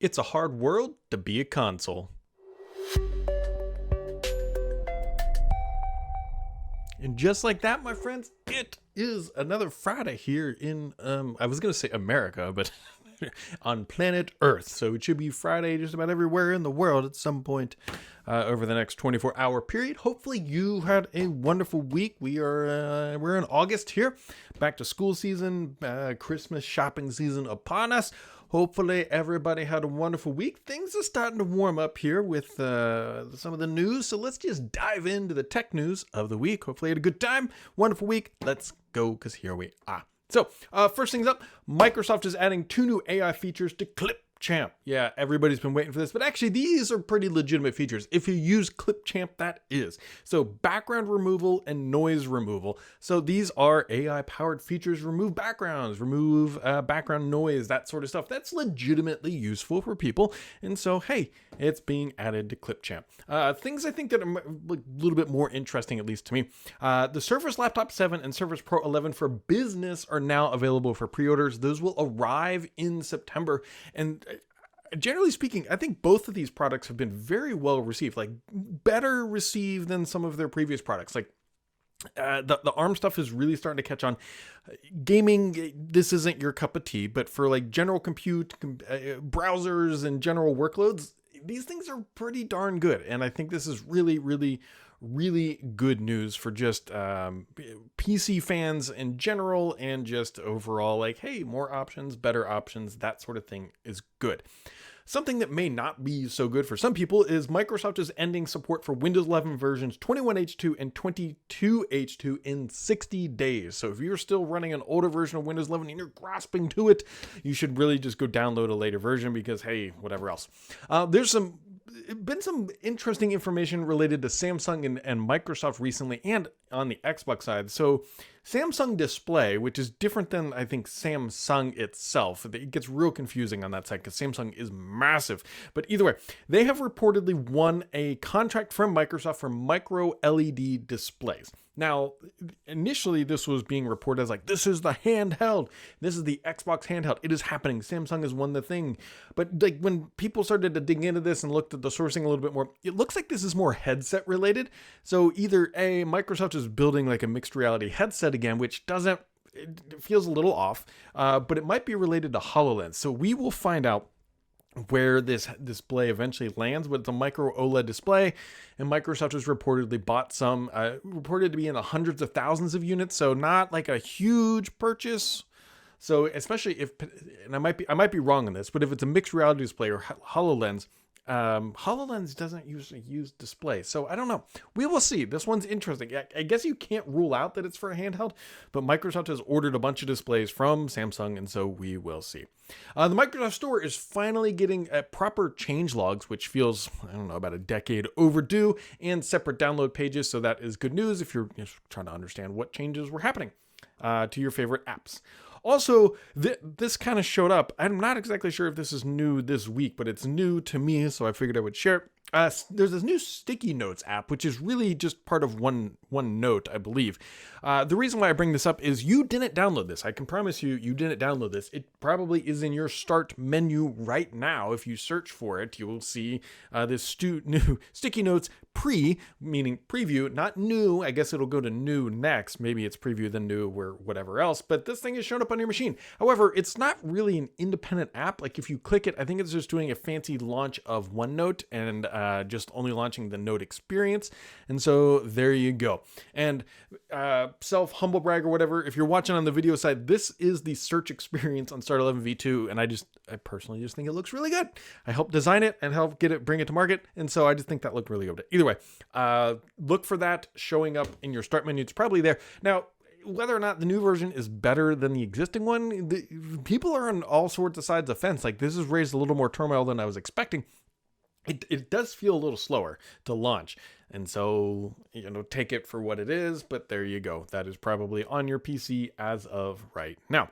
It's a hard world to be a console. And just like that, my friends, it is another Friday here in, I was going to say America, but on planet Earth. So it should be Friday just about everywhere in the world at some point over the next 24-hour period. Hopefully you had a wonderful week. We're in August here, back to school season, Christmas shopping season upon us. Hopefully everybody had a wonderful week. Things are starting to warm up here with some of the news. So let's just dive into the tech news of the week. Hopefully you had a good time. Wonderful week. Let's go, because here we are. So first things up, Microsoft is adding 2 new AI features to Clipchamp. Yeah, everybody's been waiting for this, but actually these are pretty legitimate features. If you use Clipchamp, that is. So background removal and noise removal. So these are AI-powered features. Remove backgrounds, remove background noise, that sort of stuff. That's legitimately useful for people. And so, hey, it's being added to Clipchamp. Things I think that are a little bit more interesting, at least to me. The Surface Laptop 7 and Surface Pro 11 for business are now available for pre-orders. Those will arrive in September. And generally speaking, I think both of these products have been very well received, like better received than some of their previous products. Like the ARM stuff is really starting to catch on. Gaming, this isn't your cup of tea, but for like general compute, browsers and general workloads, these things are pretty darn good. And I think this is really, really, really good news for just PC fans in general, and just overall, like, hey, more options, better options, that sort of thing is good. Something that may not be so good for some people is Microsoft is ending support for Windows 11 versions 21H2 and 22H2 in 60 days. So if you're still running an older version of Windows 11 and you're grasping to it, you should really just go download a later version, because, hey, whatever else. There's been some interesting information related to Samsung and Microsoft recently, and on the Xbox side. So Samsung Display, which is different than, I think, Samsung itself. It gets real confusing on that side because Samsung is massive. But either way, they have reportedly won a contract from Microsoft for micro LED displays. Now, initially, this was being reported as like, this is the handheld. This is the Xbox handheld. It is happening. Samsung has won the thing. But like when people started to dig into this and looked at the sourcing a little bit more, it looks like this is more headset related. So either Microsoft is building like a mixed reality headset again, which it feels a little off, but it might be related to HoloLens. So we will find out where this display eventually lands, but it's a micro OLED display, and Microsoft has reportedly bought some, reported to be in the hundreds of thousands of units, so not like a huge purchase. So especially if, and I might be wrong on this, but if it's a mixed reality display or HoloLens, HoloLens doesn't usually use display, so I don't know. We will see. This one's interesting. I guess you can't rule out that it's for a handheld, but Microsoft has ordered a bunch of displays from Samsung, and so we will see. The Microsoft Store is finally getting proper change logs, which feels, I don't know, about a decade overdue, and separate download pages, so that is good news if you're just trying to understand what changes were happening to your favorite apps. Also, this kind of showed up. I'm not exactly sure if this is new this week, but it's new to me, so I figured I would share it. There's this new Sticky Notes app, which is really just part of OneNote, I believe. The reason why I bring this up is you didn't download this. I can promise you didn't download this. It probably is in your start menu right now. If you search for it, you will see this new Sticky Notes meaning preview, not new. I guess it'll go to new next. Maybe it's preview then new or whatever else, but this thing is shown up on your machine. However, it's not really an independent app. Like if you click it, I think it's just doing a fancy launch of OneNote and just only launching the Note experience. And so there you go. And humble brag or whatever, if you're watching on the video side, this is the search experience on Start 11 V2, and I personally just think it looks really good. I helped design it and help bring it to market, and so I just think that looked really good. Either way, look for that showing up in your start menu. It's probably there. Now, whether or not the new version is better than the existing one, people are on all sorts of sides of the fence. Like, this has raised a little more turmoil than I was expecting. It does feel a little slower to launch. And so, take it for what it is, but there you go. That is probably on your PC as of right now.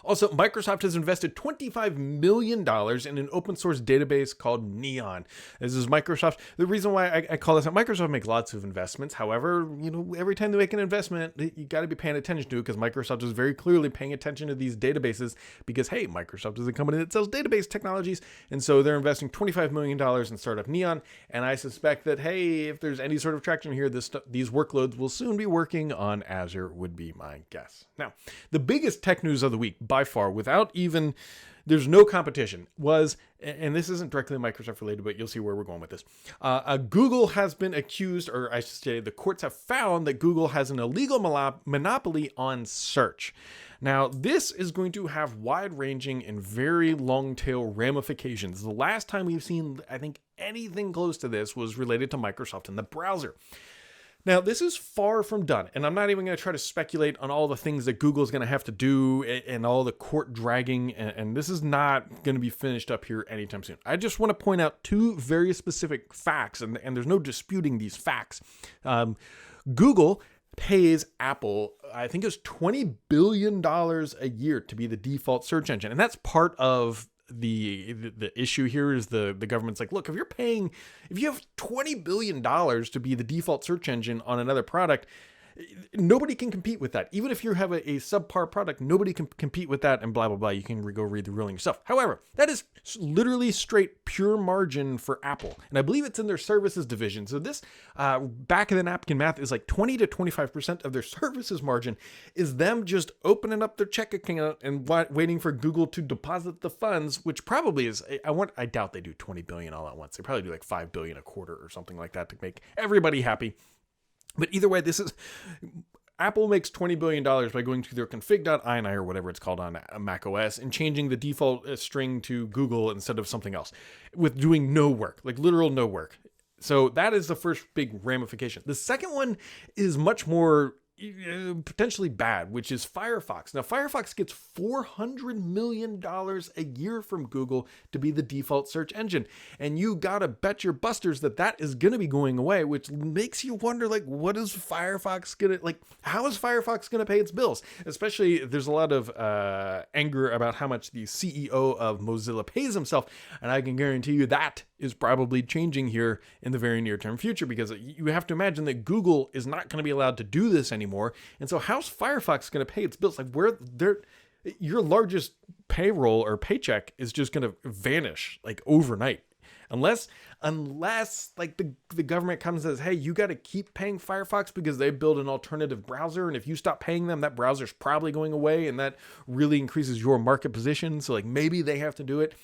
Also, Microsoft has invested $25 million in an open source database called Neon. This is Microsoft. The reason why I call this out, Microsoft makes lots of investments. However, every time they make an investment, you got to be paying attention to it, because Microsoft is very clearly paying attention to these databases because, hey, Microsoft is a company that sells database technologies. And so they're investing $25 million in startup Neon. And I suspect that, hey, if there's any sort of traction here, these workloads will soon be working on Azure, would be my guess. Now, the biggest tech news of the week, by far, without even, there's no competition, was, and this isn't directly Microsoft related, but you'll see where we're going with this. Google has been accused, or I should say the courts have found that Google has an illegal monopoly on search. Now, this is going to have wide-ranging and very long-tail ramifications. The last time we've seen, I think, anything close to this was related to Microsoft and the browser. Now, this is far from done, and I'm not even going to try to speculate on all the things that Google's going to have to do and all the court dragging, and this is not going to be finished up here anytime soon. I just want to point out two very specific facts, and there's no disputing these facts. Google pays Apple, I think it was $20 billion a year to be the default search engine, and that's part of the issue here. Is the government's like, look, if you have $20 billion to be the default search engine on another product, nobody can compete with that. Even if you have a subpar product, nobody can compete with that, and blah, blah, blah. You can go read the ruling yourself. However, that is literally straight pure margin for Apple. And I believe it's in their services division. So this back of the napkin math is like 20 to 25% of their services margin is them just opening up their check account and waiting for Google to deposit the funds, which probably is, I doubt they do 20 billion all at once. They probably do like 5 billion a quarter or something like that to make everybody happy. But either way, Apple makes $20 billion by going to their config.ini or whatever it's called on Mac OS and changing the default string to Google instead of something else, with doing no work, like literal no work. So that is the first big ramification. The second one is much more potentially bad, which is Firefox. Now, Firefox gets $400 million a year from Google to be the default search engine. And you gotta bet your busters that is gonna be going away, which makes you wonder, like, what is Firefox gonna, like, how is Firefox gonna pay its bills? Especially, there's a lot of anger about how much the CEO of Mozilla pays himself. And I can guarantee you that is probably changing here in the very near term future, because you have to imagine that Google is not going to be allowed to do this anymore. And so how's Firefox going to pay its bills? Like, your largest payroll or paycheck is just going to vanish like overnight. Unless like the government comes and says, hey, you got to keep paying Firefox because they build an alternative browser. And if you stop paying them, that browser's probably going away. And that really increases your market position. So like maybe they have to do it.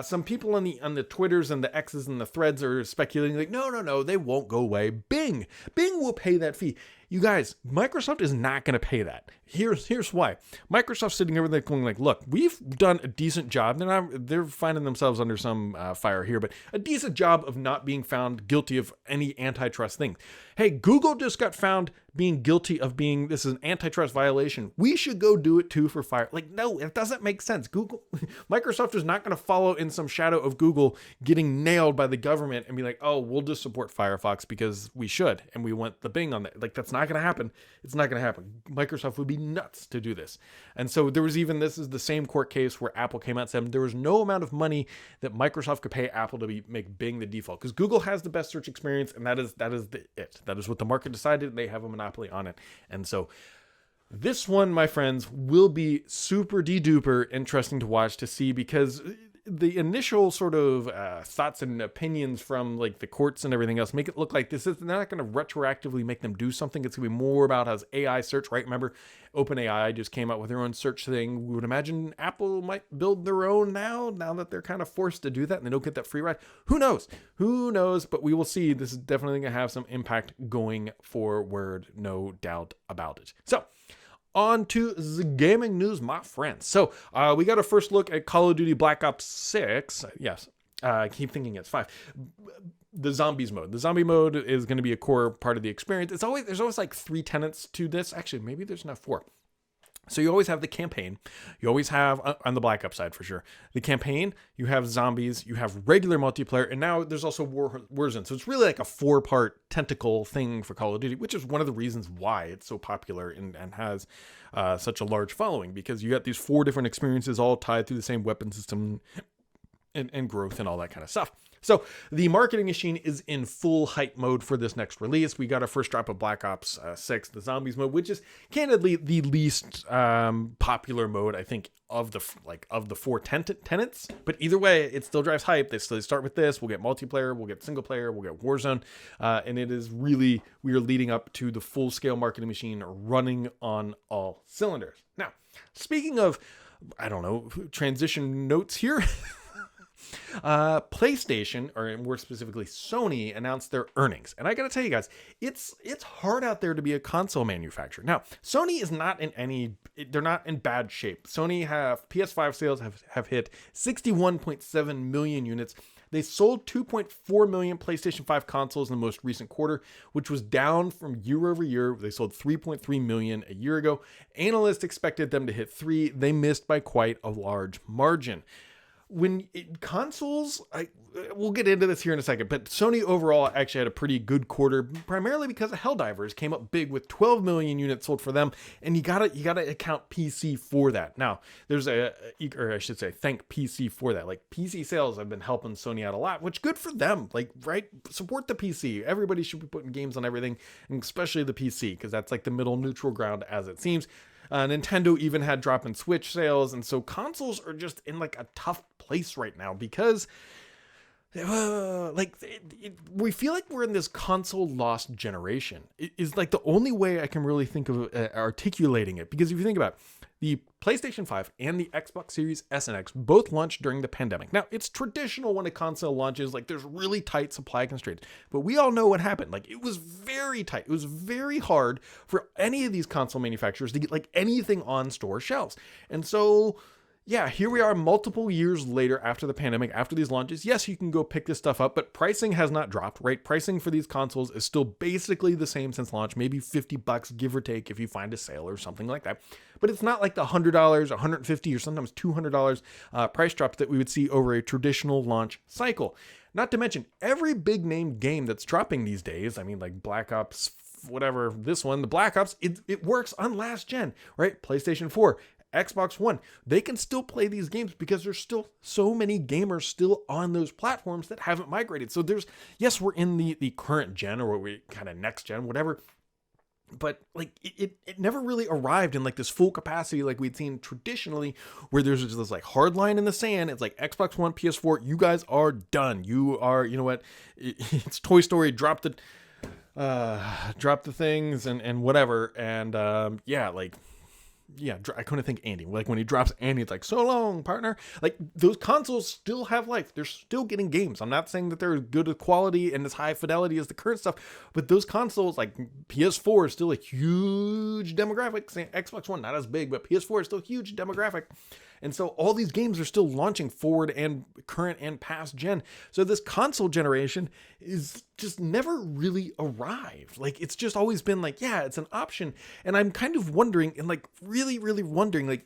Some people on the Twitters and the X's and the threads are speculating like, no, they won't go away. Bing will pay that fee. You guys, Microsoft is not going to pay that. Here's why. Microsoft's sitting over there going like, look, we've done a decent job. They're finding themselves under some fire here, but a decent job of not being found guilty of any antitrust thing. Hey, Google just got found being guilty of this is an antitrust violation. We should go do it too for Fire. Like, no, it doesn't make sense. Microsoft is not going to follow in some shadow of Google getting nailed by the government and be like, oh, we'll just support Firefox because we should. And we want the Bing on that. Like, that's not going to happen. It's not going to happen. Microsoft would be nuts to do this. And so there was this is the same court case where Apple came out and said there was no amount of money that Microsoft could pay Apple to make Bing the default, because Google has the best search experience, and that is it. That is what the market decided. They have a monopoly on it. And so this one, my friends, will be super de-duper interesting to watch, to see, because the initial sort of thoughts and opinions from like the courts and everything else make it look like this is not going to retroactively make them do something. It's going to be more about how AI search, right? Remember, OpenAI just came out with their own search thing. We would imagine Apple might build their own now that they're kind of forced to do that and they don't get that free ride. Who knows? But we will see. This is definitely going to have some impact going forward, no doubt about it. So, on to the gaming news, my friends. So we got a first look at Call of Duty Black Ops 6. Yes, I keep thinking it's 5. The zombies mode. The zombie mode is going to be a core part of the experience. There's always like 3 tenets to this. Actually, maybe there's not 4. So you always have the campaign. You always have, on the Black Ops side for sure, the campaign. You have zombies. You have regular multiplayer. And now there's also Warzone. So it's really like a 4-part tentacle thing for Call of Duty, which is one of the reasons why it's so popular and has such a large following. Because you got these 4 different experiences all tied through the same weapon system and growth and all that kind of stuff. So the marketing machine is in full hype mode for this next release. We got our first drop of Black Ops 6, the zombies mode, which is candidly the least popular mode, I think, of the 4 tenets. But either way, it still drives hype. They still start with this. We'll get multiplayer, we'll get single player, we'll get Warzone, and it is really, we are leading up to the full scale marketing machine running on all cylinders. Now, speaking of, I don't know, transition notes here. PlayStation, or more specifically Sony, announced their earnings. And I gotta tell you guys, it's hard out there to be a console manufacturer. Now, Sony is not they're not in bad shape. Sony PS5 sales have hit 61.7 million units. They sold 2.4 million PlayStation 5 consoles in the most recent quarter, which was down from year over year. They sold 3.3 million a year ago. Analysts expected them to hit 3. They missed by quite a large margin. Consoles, we'll get into this here in a second, but Sony overall actually had a pretty good quarter, primarily because of Helldivers came up big with 12 million units sold for them, and you gotta account PC for that. Now, there's thank PC for that. Like, PC sales have been helping Sony out a lot, which good for them. Like, right, support the PC. Everybody should be putting games on everything, and especially the PC, because that's like the middle neutral ground as it seems. Nintendo even had drop in Switch sales, and so consoles are just in like a tough place right now because we feel like we're in this console lost generation. It is like the only way I can really think of articulating it, because if you think about it, the PlayStation 5 and the Xbox Series S and X both launched during the pandemic. Now, it's traditional when a console launches, like there's really tight supply constraints, but we all know what happened. Like, it was very tight. It was very hard for any of these console manufacturers to get like anything on store shelves. And so, yeah, here we are multiple years later after the pandemic, after these launches. Yes, you can go pick this stuff up, but pricing has not dropped, right? Pricing for these consoles is still basically the same since launch, maybe $50, give or take, if you find a sale or something like that. But it's not like the $100, $150, or sometimes $200 price drops that we would see over a traditional launch cycle. Not to mention, every big name game that's dropping these days, I mean, like Black Ops, whatever, this one, the Black Ops, it works on last gen, right? PlayStation 4. Xbox One, they can still play these games because there's still so many gamers still on those platforms that haven't migrated. So yes, we're in the current gen, or we kind of next gen, whatever, but like it never really arrived in like this full capacity like we'd seen traditionally, where there's just this like hard line in the sand. It's like Xbox One, PS4, you guys are done. You are, you know what? It's Toy Story, drop the things and whatever. And I couldn't think Andy. Like, when he drops Andy, it's like, so long, partner. Like, those consoles still have life. They're still getting games. I'm not saying that they're good quality and as high fidelity as the current stuff, but those consoles, like PS4 is still a huge demographic. Xbox One, not as big, but PS4 is still a huge demographic. And so all these games are still launching forward and current and past gen. So this console generation is just never really arrived. Like, it's just always been like, yeah, it's an option. And I'm kind of wondering, and like really, really wondering, like,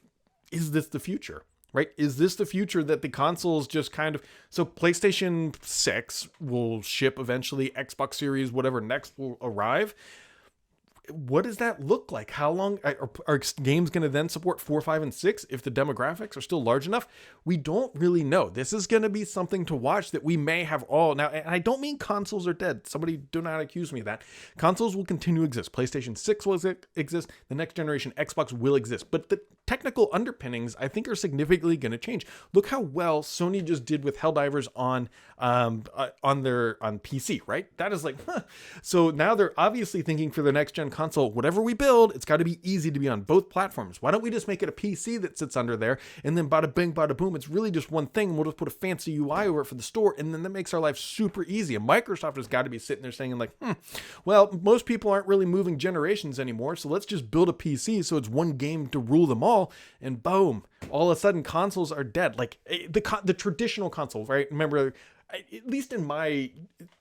is this the future? Right? Is this the future that the consoles just kind of, so PlayStation 6 will ship eventually, Xbox Series, whatever next will arrive. What does that look like? How long are games going to then support 4, 5, and 6 if the demographics are still large enough? We don't really know. This is going to be something to watch that we may have all now. And I don't mean consoles are dead. Somebody do not accuse me of that. Consoles will continue to exist. PlayStation 6 will exist. The next generation Xbox will exist. But the technical underpinnings, I think, are significantly going to change. Look how well Sony just did with Helldivers on PC, right? That is like, huh. So now they're obviously thinking for the next gen console, whatever we build, it's got to be easy to be on both platforms. Why don't we just make it a PC that sits under there, and then bada bing, bada boom, it's really just one thing. We'll just put a fancy UI over it for the store, and then that makes our life super easy. And Microsoft has got to be sitting there saying like, well, most people aren't really moving generations anymore, so let's just build a PC so it's one game to rule them all, and boom, all of a sudden consoles are dead. Like the traditional console, right? Remember, at least in my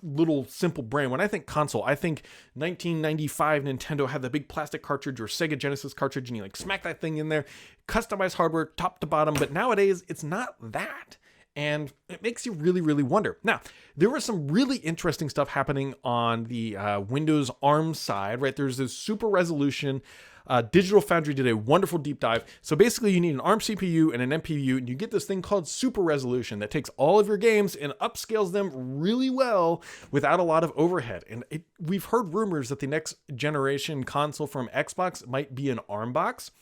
little simple brain, when I think console, I think 1995 Nintendo had the big plastic cartridge or Sega Genesis cartridge, and you like smack that thing in there, customized hardware top to bottom. But nowadays, it's not that. And it makes you really, really wonder. Now, there was some really interesting stuff happening on the Windows ARM side, right? There's this super resolution. Digital Foundry did a wonderful deep dive. So basically, you need an ARM CPU and an NPU, and you get this thing called super resolution that takes all of your games and upscales them really well without a lot of overhead. And we've heard rumors that the next generation console from Xbox might be an ARM box.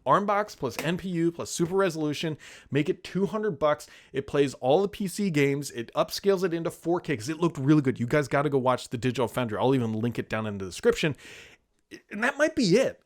ARM box plus NPU plus super resolution, make it $200. It plays all the PC games. It upscales it into 4K because it looked really good. You guys got to go watch the Digital Foundry. I'll even link it down in the description. And that might be it.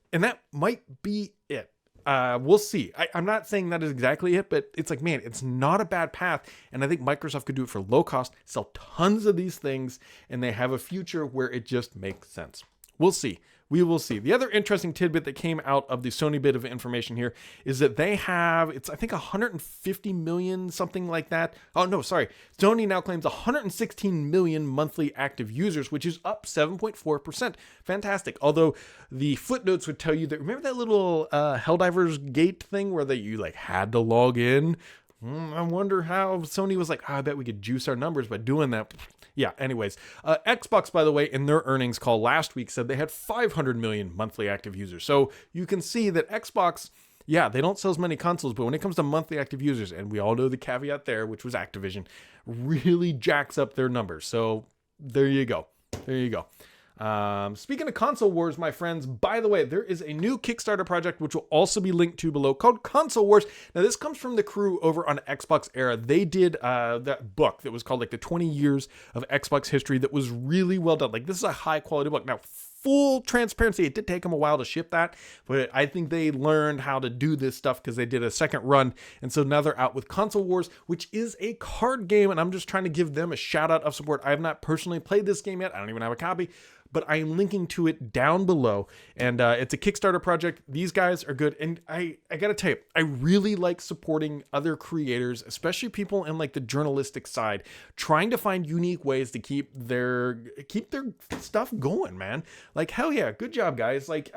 We'll see. I'm not saying that is exactly it, but it's like, man, it's not a bad path. And I think Microsoft could do it for low cost, sell tons of these things, and they have a future where it just makes sense. We'll see. We will see. The other interesting tidbit that came out of the Sony bit of information here is that they have, I think 150 million, something like that. Oh, no, sorry. Sony now claims 116 million monthly active users, which is up 7.4%. Fantastic. Although the footnotes would tell you that, remember that little Helldivers Gate thing where you like had to log in? I wonder how Sony was like, I bet we could juice our numbers by doing that. Yeah, anyways. Xbox, by the way, in their earnings call last week said they had 500 million monthly active users. So you can see that Xbox, yeah, they don't sell as many consoles, but when it comes to monthly active users, and we all know the caveat there, which was Activision, really jacks up their numbers. So there you go. There you go. Speaking of console wars, my friends, by the way, there is a new Kickstarter project which will also be linked to below called Console Wars. Now, this comes from the crew over on Xbox Era. They did that book that was called like the 20 years of Xbox history that was really well done. Like, this is a high quality book. Now, full transparency, it did take them a while to ship that, but I think they learned how to do this stuff because they did a second run. And so now they're out with Console Wars, which is a card game. And I'm just trying to give them a shout out of support. I have not personally played this game yet. I don't even have a copy, but I am linking to it down below. And it's a Kickstarter project. These guys are good. And I got to tell you, I really like supporting other creators, especially people in like the journalistic side, trying to find unique ways to keep their stuff going, man. Like, hell yeah, good job, guys. Like,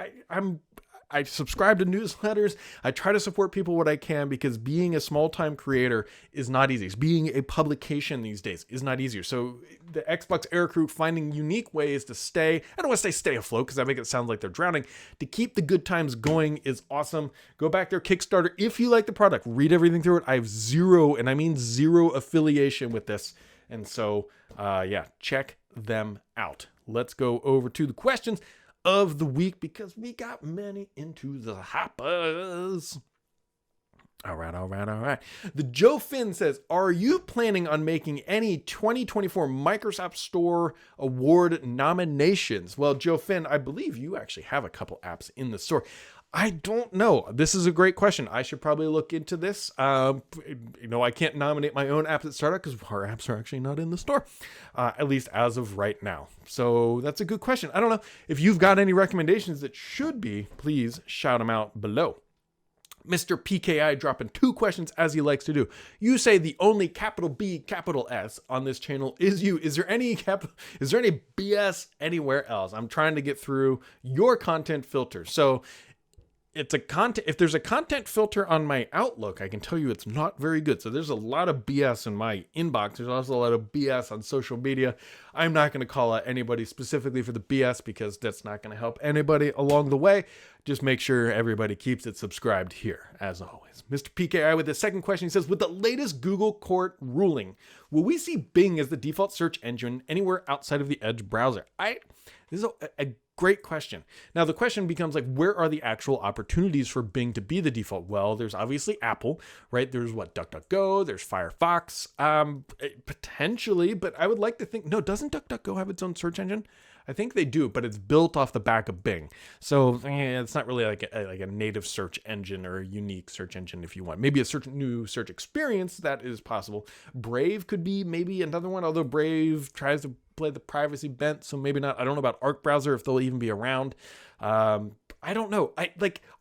I subscribe to newsletters. I try to support people what I can because being a small-time creator is not easy. Being a publication these days is not easier. So the Xbox Era crew finding unique ways to stay, I don't want to say stay afloat because I make it sound like they're drowning, to keep the good times going is awesome. Go back there, Kickstarter. If you like the product, read everything through it. I have zero, and I mean zero affiliation with this. And so, yeah, check them out. Let's go over to the questions of the week because we got many into the hoppers. All right. The Joe Finn says, are you planning on making any 2024 Microsoft Store Award nominations? Well, Joe Finn, I believe you actually have a couple apps in the store. I don't know. This is a great question. I should probably look into this. I can't nominate my own apps at startup because our apps are actually not in the store, at least as of right now. So that's a good question. I don't know. If you've got any recommendations that should be, please shout them out below. Mr. PKI dropping 2 questions as he likes to do. You say the only capital B, capital S on this channel is you. Is there any BS anywhere else? I'm trying to get through your content filter. So if there's a content filter on my Outlook, I can tell you it's not very good. So there's a lot of BS in my inbox. There's also a lot of BS on social media. I'm not going to call out anybody specifically for the BS because that's not going to help anybody along the way. Just make sure everybody keeps it subscribed here, as always. Mr. PKI with the second question, he says, with the latest Google court ruling, will we see Bing as the default search engine anywhere outside of the Edge browser? This is a great question. Now, the question becomes like, where are the actual opportunities for Bing to be the default? Well, there's obviously Apple, right? There's DuckDuckGo, there's Firefox, potentially, but I would like to think, no, doesn't DuckDuckGo have its own search engine? I think they do, but it's built off the back of Bing. So it's not really like a native search engine or a unique search engine if you want. Maybe a new search experience, that is possible. Brave could be maybe another one, although Brave tries to play the privacy bent, so maybe not. I don't know about Arc Browser, if they'll even be around. I don't know.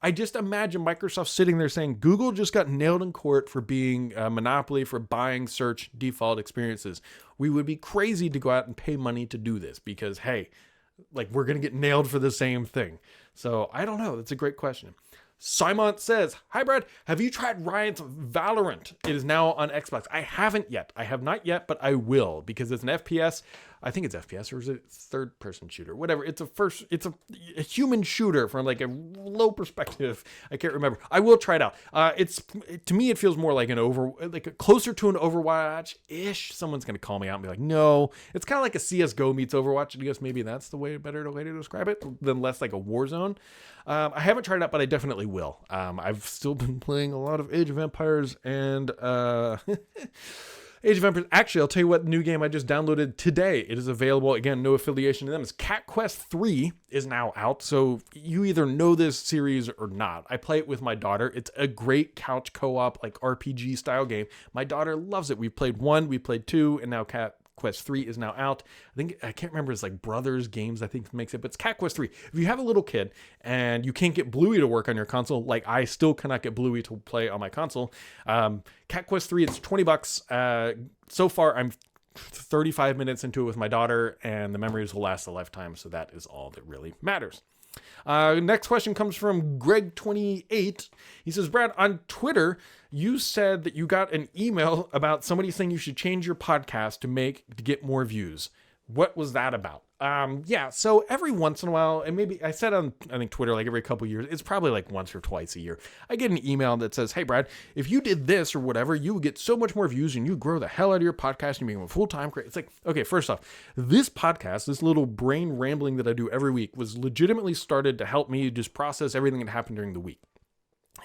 I just imagine Microsoft sitting there saying Google just got nailed in court for being a monopoly for buying search default experiences. We would be crazy to go out and pay money to do this because, hey, like we're going to get nailed for the same thing. So I don't know. That's a great question. Simon says, hi, Brad. Have you tried Riot's Valorant? It is now on Xbox. I haven't yet. I have not yet, but I will because it's an FPS. I think it's FPS or is it third person shooter? Whatever. It's a human shooter from like a low perspective. I can't remember. I will try it out. To me, it feels more like closer to an Overwatch-ish. Someone's going to call me out and be like, no, it's kind of like a CSGO meets Overwatch. I guess maybe that's the better way to describe it than less like a Warzone. I haven't tried it out, but I definitely will. I've still been playing a lot of Age of Empires and Age of Empires. Actually, I'll tell you what new game I just downloaded today. It is available. Again, no affiliation to them. It's Cat Quest 3 is now out. So you either know this series or not. I play it with my daughter. It's a great couch co-op, like RPG style game. My daughter loves it. We've played 1, we played 2, and now Cat Quest 3 is now out. I can't remember, it's like Brothers Games, I think makes it, but it's Cat Quest 3. If you have a little kid and you can't get Bluey to work on your console, like I still cannot get Bluey to play on my console, Cat Quest 3, it's $20. So far, I'm 35 minutes into it with my daughter, and the memories will last a lifetime, so that is all that really matters. Next question comes from Greg28. He says, Brad, on Twitter, you said that you got an email about somebody saying you should change your podcast to get more views. What was that about? Yeah, so every once in a while, and maybe I said on, I think Twitter, like every couple years, it's probably like once or twice a year, I get an email that says, hey, Brad, if you did this or whatever, you would get so much more views and you grow the hell out of your podcast and you become a full-time creator. It's like, okay, first off, this podcast, this little brain rambling that I do every week was legitimately started to help me just process everything that happened during the week.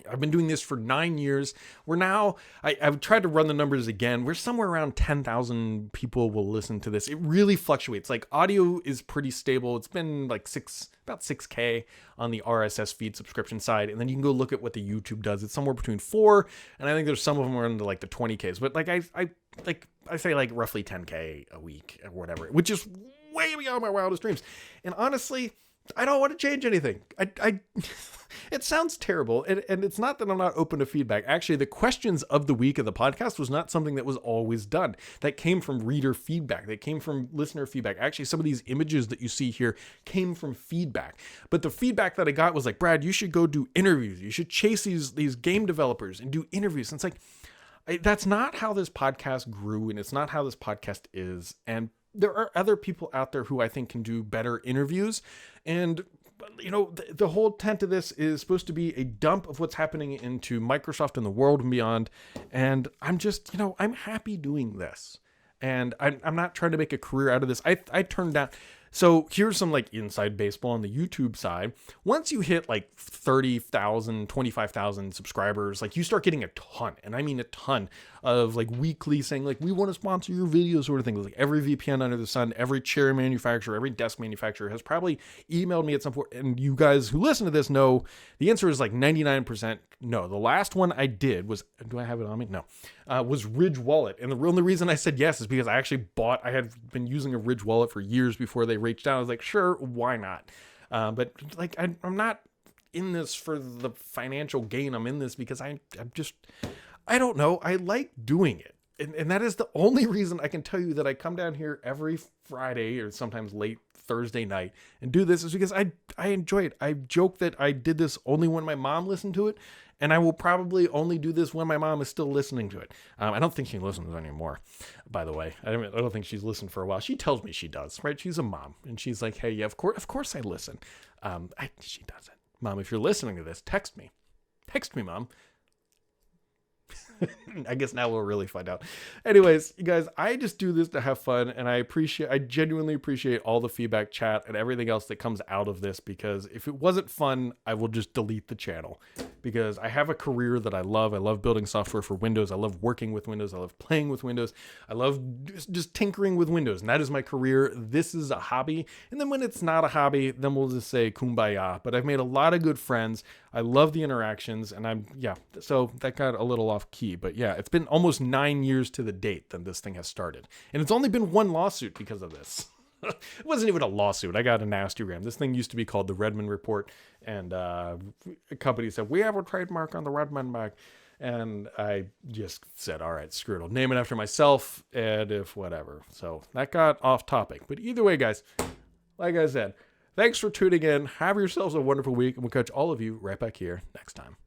I've been doing this for 9 years. We're now, I've tried to run the numbers again. We're somewhere around 10,000 people will listen to this. It really fluctuates. Like audio is pretty stable. It's been like about 6K on the RSS feed subscription side. And then you can go look at what the YouTube does. It's somewhere between 4. And I think there's some of them are into like the 20Ks, but like I say like roughly 10K a week or whatever, which is way beyond my wildest dreams. And honestly, I don't want to change anything. It sounds terrible. And it's not that I'm not open to feedback. Actually, the questions of the week of the podcast was not something that was always done. That came from reader feedback. That came from listener feedback. Actually, some of these images that you see here came from feedback. But the feedback that I got was like, Brad, you should go do interviews. You should chase these game developers and do interviews. And it's like, that's not how this podcast grew. And it's not how this podcast is. And there are other people out there who I think can do better interviews. And, you know, the whole intent of this is supposed to be a dump of what's happening into Microsoft and the world and beyond. And I'm just, you know, I'm happy doing this. And I'm not trying to make a career out of this. I turned down. So here's some like inside baseball on the YouTube side. Once you hit like 30,000, 25,000 subscribers, like you start getting a ton, and I mean a ton of like weekly saying like, we want to sponsor your videos sort of thing. Like every VPN under the sun, every chair manufacturer, every desk manufacturer has probably emailed me at some point. And you guys who listen to this know the answer is like 99% no. The last one I did was, do I have it on me? No. Was Ridge Wallet. And the only reason I said yes is because I had been using a Ridge Wallet for years before they reached out. I was like, sure, why not? But like, I'm not in this for the financial gain. I'm in this because I don't know. I like doing it. And that is the only reason I can tell you that I come down here every Friday or sometimes late Thursday night and do this is because I enjoy it. I joke that I did this only when my mom listened to it. And I will probably only do this when my mom is still listening to it. I don't think she listens anymore, by the way. I don't think she's listened for a while. She tells me she does, right? She's a mom. And she's like, hey, yeah, of course I listen. She doesn't. Mom, if you're listening to this, text me. Text me, Mom. I guess now we'll really find out. Anyways, you guys, I just do this to have fun, and I genuinely appreciate all the feedback, chat, and everything else that comes out of this, because if it wasn't fun, I will just delete the channel, because I have a career that I love. I love building software for Windows. I love working with Windows. I love playing with Windows. I love just tinkering with Windows, and that is my career. This is a hobby, and then when it's not a hobby, then we'll just say kumbaya. But I've made a lot of good friends. I love the interactions, and so that got a little off key, but yeah, it's been almost 9 years to the date that this thing has started, and it's only been one lawsuit because of this. It wasn't even a lawsuit. I got a nastygram. This thing used to be called the Redmond Report, and a company said, we have a trademark on the Redmond bag. And I just said, all right, screw it. I'll name it after myself, and if whatever. So that got off topic. But either way, guys, like I said, thanks for tuning in. Have yourselves a wonderful week, and we'll catch all of you right back here next time.